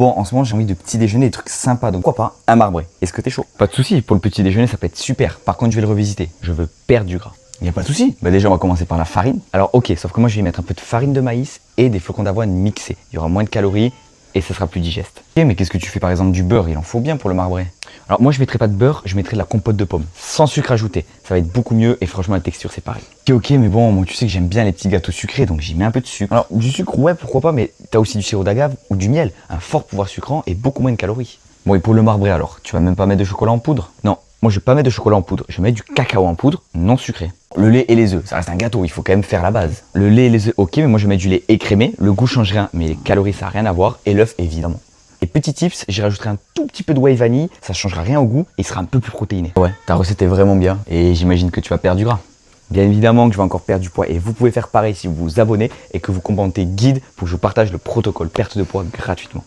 Bon, en ce moment, j'ai envie de petit déjeuner, des trucs sympas, donc pourquoi pas un marbré? Est-ce que t'es chaud? Pas de souci, pour le petit déjeuner, ça peut être super. Par contre, je vais le revisiter. Je veux perdre du gras. Il n'y a pas de souci. Bah déjà, on va commencer par la farine. Alors, ok, sauf que moi, je vais y mettre un peu de farine de maïs et des flocons d'avoine mixés. Il y aura moins de calories et ça sera plus digeste. Ok, mais qu'est-ce que tu fais par exemple du beurre? Il en faut bien pour le marbré. Alors, moi, je mettrai pas de beurre, je mettrai de la compote de pommes, sans sucre ajouté. Ça va être beaucoup mieux et franchement, la texture, c'est pareil. Ok, mais bon, moi, tu sais que j'aime bien les petits gâteaux sucrés, donc j'y mets un peu de sucre. Alors, du sucre, ouais, pourquoi pas, mais t'as aussi du sirop d'agave ou du miel. Un fort pouvoir sucrant et beaucoup moins de calories. Bon, et pour le marbré alors, tu vas même pas mettre de chocolat en poudre? Non. Moi, je vais pas mettre de chocolat en poudre, je vais mettre du cacao en poudre, non sucré. Le lait et les œufs, ça reste un gâteau, il faut quand même faire la base. Le lait et les œufs, ok, mais moi je vais mettre du lait écrémé, le goût change rien, mais les calories ça n'a rien à voir, et l'œuf évidemment. Et petit tips, j'y rajouterai un tout petit peu de whey vanille, ça changera rien au goût, et il sera un peu plus protéiné. Ouais, ta recette est vraiment bien, et j'imagine que tu vas perdre du gras. Bien évidemment que je vais encore perdre du poids, et vous pouvez faire pareil si vous vous abonnez, et que vous commentez guide pour que je vous partage le protocole perte de poids gratuitement.